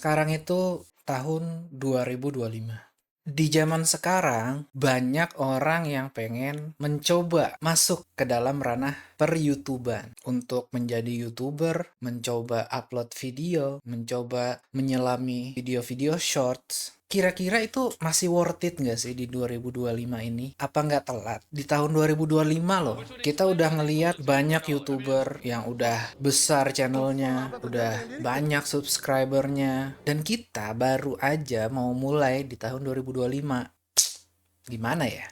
Sekarang itu tahun 2025. Di zaman sekarang, banyak orang yang pengen mencoba masuk ke dalam ranah per-YouTuban. Untuk menjadi YouTuber, mencoba upload video, mencoba menyelami video-video shorts. Kira-kira itu masih worth it nggak sih di 2025 ini? Apa nggak telat? Di tahun 2025 loh, kita udah ngeliat banyak YouTuber yang udah besar channelnya, udah banyak subscribernya, dan kita baru aja mau mulai di tahun 2025. Gimana ya?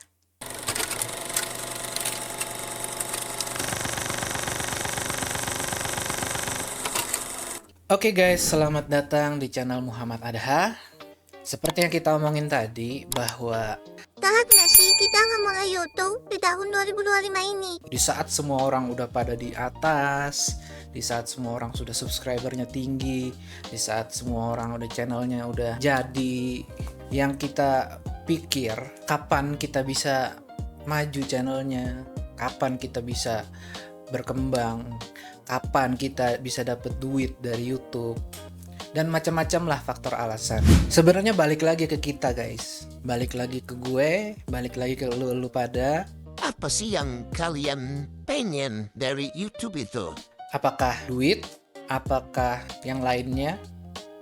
Oke guys, selamat datang di channel Muhammad Adha. Seperti yang kita omongin tadi, bahwa Lahat na sih, kita nggak mulai YouTube di tahun 2025 ini. di saat semua orang udah pada di atas, di saat semua orang sudah subscribernya tinggi, di saat semua orang udah channelnya udah jadi, yang kita pikir kapan kita bisa maju channelnya, kapan kita bisa berkembang, kapan kita bisa dapet duit dari YouTube, dan macam-macam lah faktor alasan. Sebenarnya balik lagi ke kita guys, balik lagi ke gue, balik lagi ke lu pada. Apa sih yang kalian pengen dari YouTube itu? Apakah duit? Apakah yang lainnya?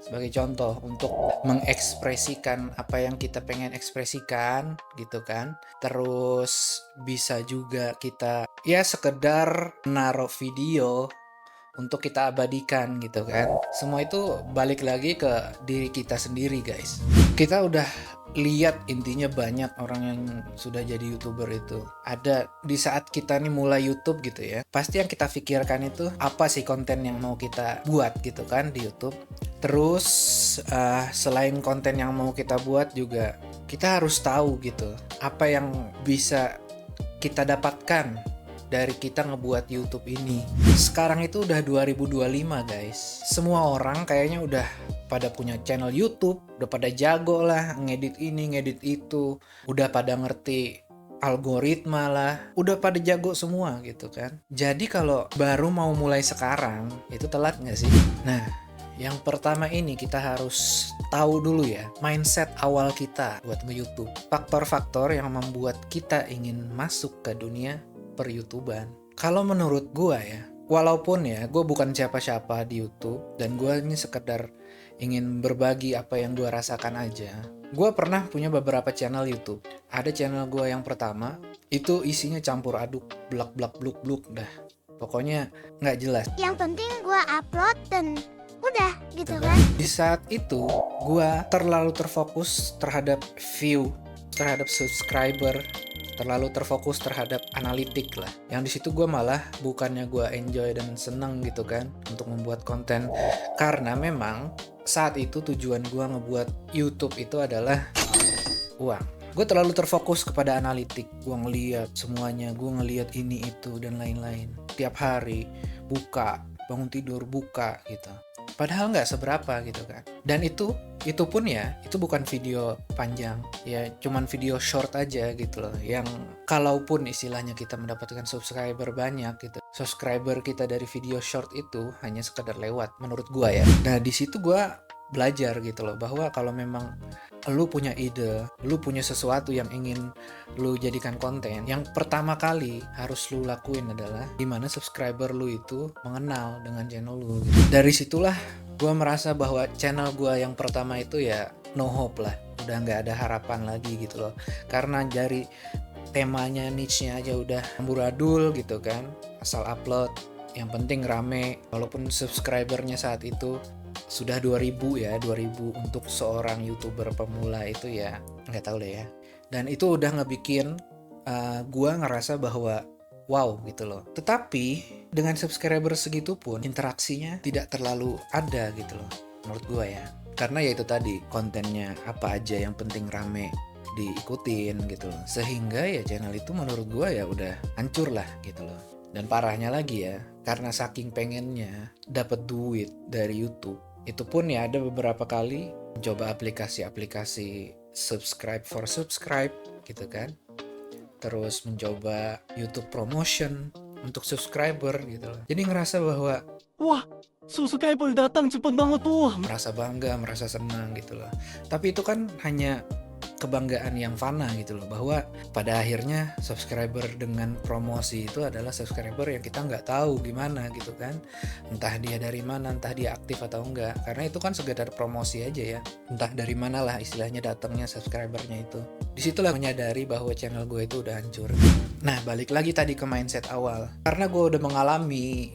Sebagai contoh, untuk mengekspresikan apa yang kita pengen ekspresikan gitu kan. Terus bisa juga kita ya sekedar naruh video untuk kita abadikan gitu kan. Semua itu balik lagi ke diri kita sendiri guys. Kita udah lihat intinya banyak orang yang sudah jadi YouTuber itu. Ada di saat kita nih mulai YouTube gitu ya, pasti yang kita pikirkan itu apa sih konten yang mau kita buat gitu kan di YouTube. Terus selain konten yang mau kita buat juga kita harus tahu gitu apa yang bisa kita dapatkan dari kita ngebuat YouTube ini. Sekarang itu udah 2025 guys. Semua orang kayaknya udah pada punya channel YouTube, udah pada jago lah ngedit ini, ngedit itu, udah pada ngerti algoritma lah, udah pada jago semua gitu kan. Jadi kalau baru mau mulai sekarang, itu telat nggak sih? Nah, yang pertama ini kita harus tahu dulu ya, mindset awal kita buat nge-YouTube. Faktor-faktor yang membuat kita ingin masuk ke dunia per-YouTuban. Kalau menurut gue ya, walaupun ya gue bukan siapa-siapa di YouTube dan gue ini sekedar ingin berbagi apa yang gue rasakan aja. Gue pernah punya beberapa channel YouTube. Ada channel gue yang pertama itu isinya campur aduk, blak-blak bluk-bluk dah. Pokoknya nggak jelas. Yang penting gue upload dan udah gitu kan. Di saat itu gue terlalu terfokus terhadap view, terhadap subscriber, terlalu terfokus terhadap analitik lah. Yang di situ gue malah bukannya gue enjoy dan seneng gitu kan untuk membuat konten, karena memang saat itu tujuan gue ngebuat YouTube itu adalah uang. Gue terlalu terfokus kepada analitik, gue ngeliat semuanya, gue ngeliat ini itu dan lain-lain. Tiap hari buka, bangun tidur buka gitu. Padahal nggak seberapa gitu kan. Dan itu pun ya, itu bukan video panjang. Ya cuman video short aja gitu loh. Yang kalaupun istilahnya kita mendapatkan subscriber banyak gitu, subscriber kita dari video short itu hanya sekedar lewat menurut gua ya. Nah di situ gua belajar gitu loh, bahwa kalau memang lu punya ide, lu punya sesuatu yang ingin lu jadikan konten, yang pertama kali harus lu lakuin adalah dimana subscriber lu itu mengenal dengan channel lu gitu. Dari situlah gue merasa bahwa channel gue yang pertama itu ya no hope lah, udah nggak ada harapan lagi gitu loh, karena dari temanya, niche-nya aja udah amburadul gitu kan, asal upload yang penting rame. Walaupun subscribernya saat itu sudah 2000 ya, 2000 untuk seorang YouTuber pemula itu ya nggak tahu deh ya. Dan itu udah ngebikin gua ngerasa bahwa wow gitu loh. Tetapi dengan subscriber segitu pun interaksinya tidak terlalu ada gitu loh menurut gua ya. Karena ya itu tadi, kontennya apa aja yang penting rame diikutin gitu loh. Sehingga ya channel itu menurut gua ya udah hancur lah gitu loh. Dan parahnya lagi ya, karena saking pengennya dapat duit dari YouTube, itu pun ya ada beberapa kali coba aplikasi-aplikasi subscribe for subscribe gitu kan. Terus mencoba YouTube promotion untuk subscriber gitu loh. Jadi ngerasa bahwa Wah, subscriber datang cepet banget tuh. merasa bangga, merasa senang gitu loh. Tapi itu kan hanya kebanggaan yang fana gitu loh, bahwa pada akhirnya subscriber dengan promosi itu adalah subscriber yang kita nggak tahu gimana gitu kan, entah dia dari mana, entah dia aktif atau enggak, karena itu kan sekedar promosi aja ya, entah dari mana lah istilahnya datangnya subscribernya itu. Disitulah menyadari bahwa channel gue itu udah hancur. Nah, balik lagi tadi ke mindset awal, karena gue udah mengalami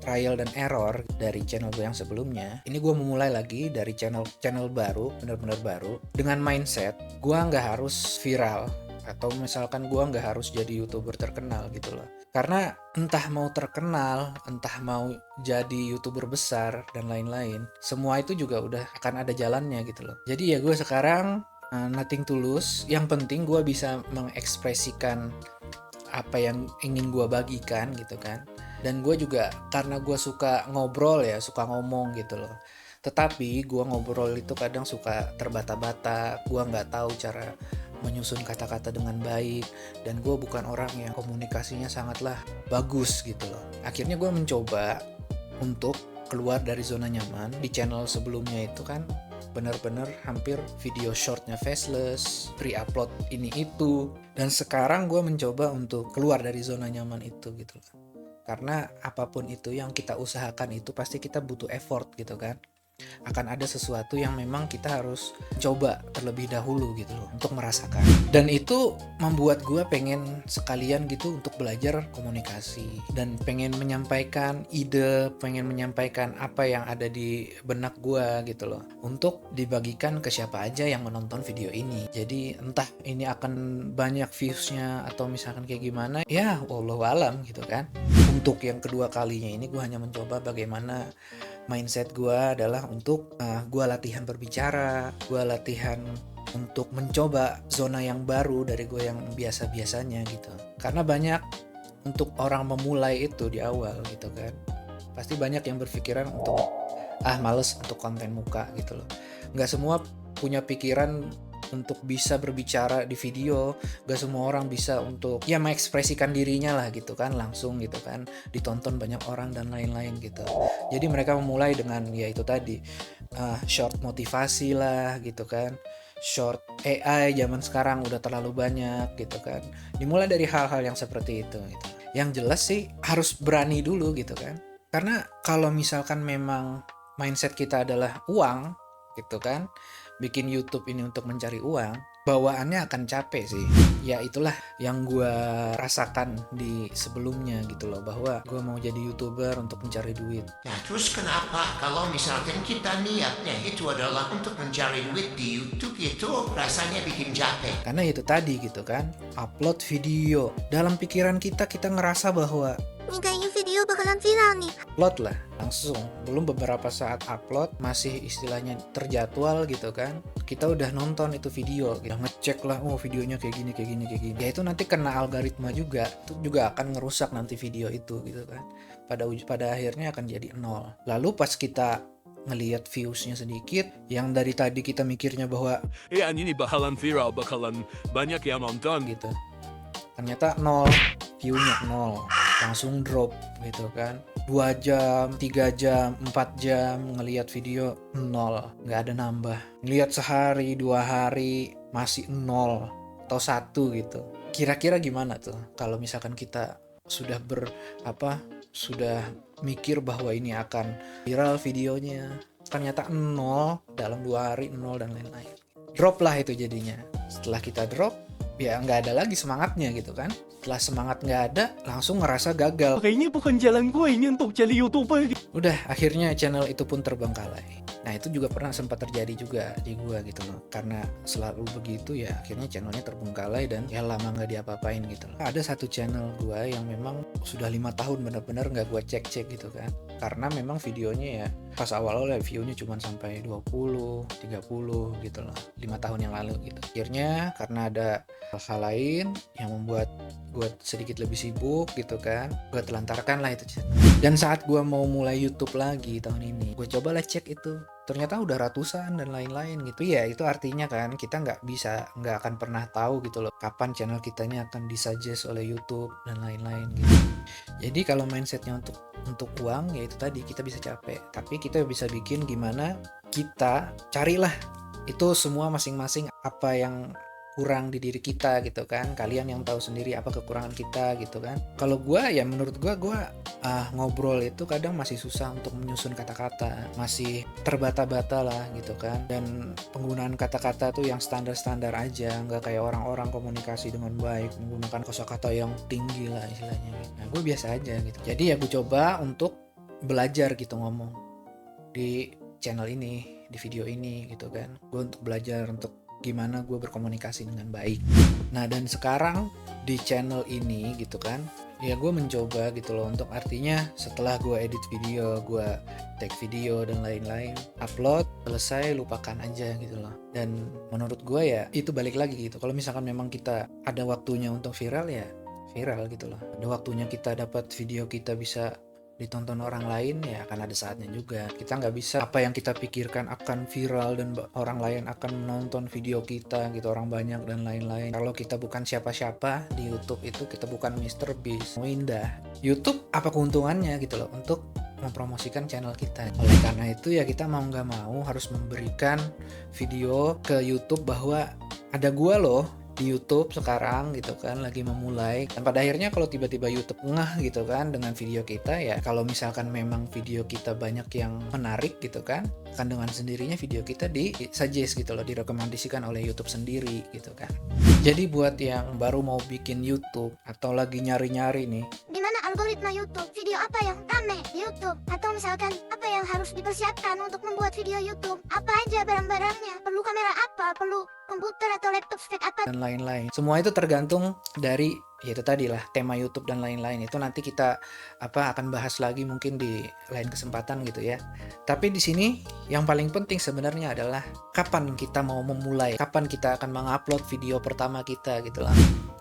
trial dan error dari channel gue yang sebelumnya. Ini gue memulai lagi dari channel baru, bener-bener baru, dengan mindset gue nggak harus viral, atau misalkan gue nggak harus jadi YouTuber terkenal gitu loh. Karena entah mau terkenal, entah mau jadi YouTuber besar dan lain-lain, semua itu juga udah akan ada jalannya gitu loh. Jadi ya gue sekarang nothing tulus, yang penting gue bisa mengekspresikan apa yang ingin gue bagikan gitu kan. Dan gue juga karena gue suka ngobrol ya, suka ngomong gitu loh. Tetapi gue ngobrol itu kadang suka terbata-bata, gue nggak tahu cara menyusun kata-kata dengan baik, dan gue bukan orang yang komunikasinya sangatlah bagus gitu loh. Akhirnya gue mencoba untuk keluar dari zona nyaman. Di channel sebelumnya itu kan benar-benar hampir video shortnya faceless, pre-upload ini itu, dan sekarang gue mencoba untuk keluar dari zona nyaman itu gitu loh. Karena apapun itu yang kita usahakan itu pasti kita butuh effort gitu kan. Akan ada sesuatu yang memang kita harus coba terlebih dahulu gitu loh untuk merasakan. Dan itu membuat gue pengen sekalian gitu untuk belajar komunikasi, dan pengen menyampaikan ide, pengen menyampaikan apa yang ada di benak gue gitu loh, untuk dibagikan ke siapa aja yang menonton video ini. Jadi entah ini akan banyak viewsnya atau misalkan kayak gimana, ya wallahu alam gitu kan. Untuk yang kedua kalinya ini gue hanya mencoba bagaimana mindset gue adalah untuk gue latihan berbicara, gue latihan untuk mencoba zona yang baru dari gue yang biasa-biasanya gitu. Karena banyak untuk orang memulai itu di awal gitu kan, pasti banyak yang berpikiran untuk males untuk konten muka gitu loh. Nggak semua punya pikiran untuk bisa berbicara di video, gak semua orang bisa untuk ya mengekspresikan dirinya lah gitu kan, langsung gitu kan, ditonton banyak orang dan lain-lain gitu. Jadi mereka memulai dengan ya itu tadi, short motivasi lah gitu kan, short AI zaman sekarang udah terlalu banyak gitu kan. Dimulai dari hal-hal yang seperti itu gitu. Yang jelas sih harus berani dulu gitu kan. Karena kalau misalkan memang mindset kita adalah uang gitu kan, bikin YouTube ini untuk mencari uang, bawaannya akan capek sih. Ya itulah yang gue rasakan di sebelumnya gitu loh, bahwa gue mau jadi YouTuber untuk mencari duit. Nah, terus kenapa kalau misalkan kita niatnya itu adalah untuk mencari duit di YouTube, itu rasanya bikin capek? Karena itu tadi gitu kan, upload video, dalam pikiran kita ngerasa bahwa Nih kayaknya video bakalan viral nih. upload lah langsung, belum beberapa saat upload masih istilahnya terjadwal gitu kan, kita udah nonton itu video, kita ngecek lah, oh videonya kayak gini. Ya itu nanti kena algoritma juga, itu juga akan ngerusak nanti video itu gitu kan. Pada akhirnya akan jadi nol. Lalu pas kita ngelihat viewsnya sedikit, yang dari tadi kita mikirnya bahwa Ini bakalan viral, bakalan banyak yang nonton. gitu, ternyata nol, viewnya nol, langsung drop gitu kan. 2 jam, 3 jam, 4 jam ngelihat video nol, nggak ada nambah. Ngelihat sehari, 2 hari masih nol atau 1 gitu. Kira-kira gimana tuh kalau misalkan kita sudah sudah mikir bahwa ini akan viral videonya, ternyata nol dalam 2 hari, nol dan lain-lain. Drop lah itu jadinya. Setelah kita drop, ya nggak ada lagi semangatnya gitu kan. Setelah semangat nggak ada, langsung ngerasa gagal. Kayaknya bukan jalan gue ini untuk jadi YouTuber. Udah, akhirnya channel itu pun terbengkalai. Nah itu juga pernah sempat terjadi juga di gua gitu loh. Karena selalu begitu ya, akhirnya channelnya terbengkalai dan ya lama nggak diapa-apain gitu loh. Ada satu channel gua yang memang sudah 5 tahun benar-benar nggak gua cek-cek gitu kan. Karena memang videonya ya pas awal-awal viewnya cuma sampai 20, 30 gitu loh. 5 tahun yang lalu gitu. Akhirnya karena ada hal-hal lain yang membuat gue sedikit lebih sibuk gitu kan, gue telantarkan lah itu channel. Dan saat gue mau mulai YouTube lagi tahun ini, gue cobalah cek itu ternyata udah ratusan dan lain-lain gitu. Ya itu artinya kan kita nggak akan pernah tahu gitu loh kapan channel kitanya akan disuggest oleh YouTube dan lain-lain gitu. Jadi kalau mindsetnya untuk uang, ya itu tadi kita bisa capek, tapi kita bisa bikin gimana kita carilah itu semua masing-masing apa yang kurang di diri kita gitu kan. Kalian yang tahu sendiri apa kekurangan kita gitu kan. Kalau gue ya menurut gue ngobrol itu kadang masih susah untuk menyusun kata-kata, masih terbata-bata lah gitu kan. Dan penggunaan kata-kata tuh yang standar-standar aja, nggak kayak orang-orang komunikasi dengan baik menggunakan kosakata yang tinggi lah istilahnya. Nah gue biasa aja gitu. Jadi ya gue coba untuk belajar gitu ngomong di channel ini, di video ini gitu kan. Gue untuk belajar untuk gimana gue berkomunikasi dengan baik. Nah dan sekarang di channel ini gitu kan, ya gue mencoba gitu loh untuk artinya setelah gue edit video, gue take video dan lain-lain, upload, selesai, lupakan aja gitu loh. Dan menurut gue ya itu balik lagi gitu, kalau misalkan memang kita ada waktunya untuk viral ya viral gitu loh. Ada waktunya kita dapat video kita bisa ditonton orang lain, ya akan ada saatnya juga. Kita nggak bisa apa yang kita pikirkan akan viral dan orang lain akan menonton video kita gitu, orang banyak dan lain-lain. Kalau kita bukan siapa-siapa di YouTube itu, kita bukan Mr. Beast, mau indah. YouTube apa keuntungannya gitu loh untuk mempromosikan channel kita. Oleh karena itu ya kita mau nggak mau harus memberikan video ke YouTube bahwa ada gua loh di YouTube sekarang gitu kan, lagi memulai. Dan pada akhirnya kalau tiba-tiba YouTube ngeh gitu kan dengan video kita, ya kalau misalkan memang video kita banyak yang menarik gitu kan, akan dengan sendirinya video kita di-suggest gitu loh, direkomendasikan oleh YouTube sendiri gitu kan. Jadi buat yang baru mau bikin YouTube atau lagi nyari-nyari nih, Gimana algoritma YouTube? Video apa yang rame di YouTube? Atau misalkan apa yang harus dipersiapkan untuk membuat video YouTube? Apa aja barang-barangnya? Perlu kamera apa? Perlu komputer atau laptop spek apa? dan lain-lain. Semua itu tergantung dari ya itu tadi lah, tema YouTube dan lain-lain. Itu nanti kita akan bahas lagi mungkin di lain kesempatan gitu ya. Tapi di sini yang paling penting sebenarnya adalah kapan kita mau memulai, kapan kita akan mengupload video pertama kita gitu lah.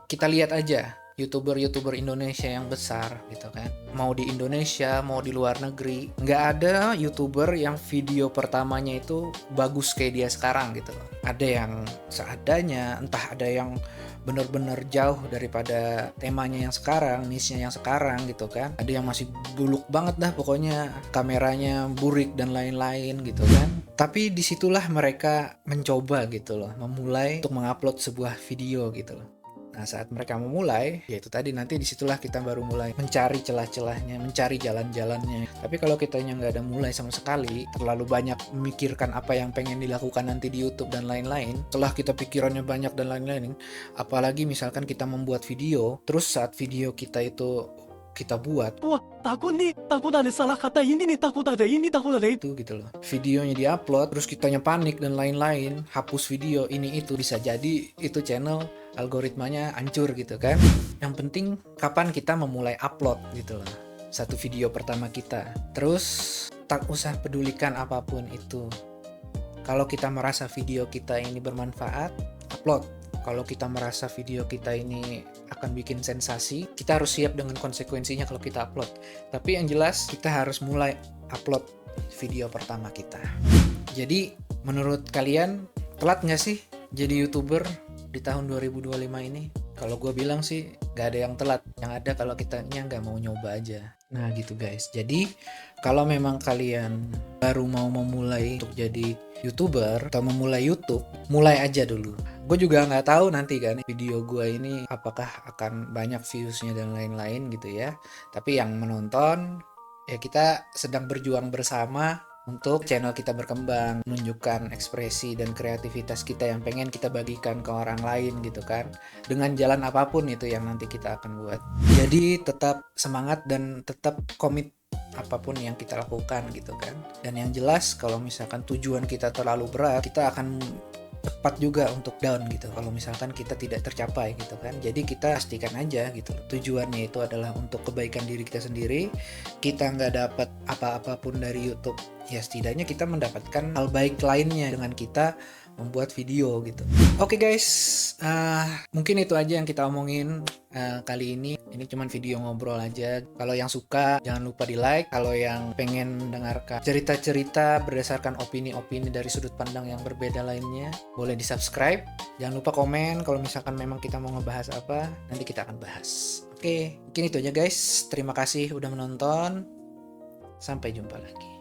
Kita lihat aja YouTuber Indonesia yang besar gitu kan, mau di Indonesia mau di luar negeri, nggak ada YouTuber yang video pertamanya itu bagus kayak dia sekarang gitu. Ada yang seadanya, entah ada yang bener-bener jauh daripada temanya yang sekarang, niche-nya yang sekarang gitu kan. Ada yang masih buluk banget dah pokoknya, kameranya burik dan lain-lain gitu kan. Tapi disitulah mereka mencoba gitu loh, memulai untuk mengupload sebuah video gitu loh. Nah saat mereka memulai, ya itu tadi nanti disitulah kita baru mulai mencari celah-celahnya, mencari jalan-jalannya. Tapi kalau kitanya nggak ada mulai sama sekali, terlalu banyak memikirkan apa yang pengen dilakukan nanti di YouTube dan lain-lain, setelah kita pikirannya banyak dan lain-lain, apalagi misalkan kita membuat video, terus saat video kita itu kita buat, wah takut ada salah kata ini nih, takut ada ini, takut ada itu. itu gitu loh, videonya diupload terus kitanya panik dan lain-lain, hapus video ini itu, bisa jadi itu channel algoritmanya hancur gitu kan. Yang penting kapan kita memulai upload gitu loh, satu video pertama kita. Terus tak usah pedulikan apapun itu, kalau kita merasa video kita ini bermanfaat, upload. Kalau kita merasa video kita ini akan bikin sensasi, kita harus siap dengan konsekuensinya kalau kita upload. Tapi yang jelas kita harus mulai upload video pertama kita. Jadi menurut kalian telat nggak sih jadi YouTuber di tahun 2025 ini? Kalau gue bilang sih gak ada yang telat, yang ada kalau kitanya nggak mau nyoba aja. Nah gitu guys, jadi kalau memang kalian baru mau memulai untuk jadi YouTuber atau memulai YouTube, mulai aja dulu. Gue juga nggak tahu nanti kan video gue ini apakah akan banyak viewsnya dan lain-lain gitu ya. Tapi yang menonton ya kita sedang berjuang bersama untuk channel kita berkembang, menunjukkan ekspresi dan kreativitas kita yang pengen kita bagikan ke orang lain gitu kan, dengan jalan apapun itu yang nanti kita akan buat. Jadi tetap semangat dan tetap komit apapun yang kita lakukan gitu kan. Dan yang jelas kalau misalkan tujuan kita terlalu berat, kita akan cepat juga untuk down gitu kalau misalkan kita tidak tercapai gitu kan. Jadi kita pastikan aja gitu, tujuannya itu adalah untuk kebaikan diri kita sendiri. Kita nggak dapat apa-apapun dari YouTube, ya setidaknya kita mendapatkan hal baik lainnya dengan kita membuat video gitu. Oke guys, mungkin itu aja yang kita omongin kali ini. Ini cuman video ngobrol aja. Kalau yang suka jangan lupa di like. Kalau yang pengen mendengarkan cerita-cerita berdasarkan opini-opini dari sudut pandang yang berbeda lainnya, boleh di subscribe. Jangan lupa komen kalau misalkan memang kita mau ngebahas apa, nanti kita akan bahas. Oke, mungkin itu aja guys. Terima kasih udah menonton. Sampai jumpa lagi.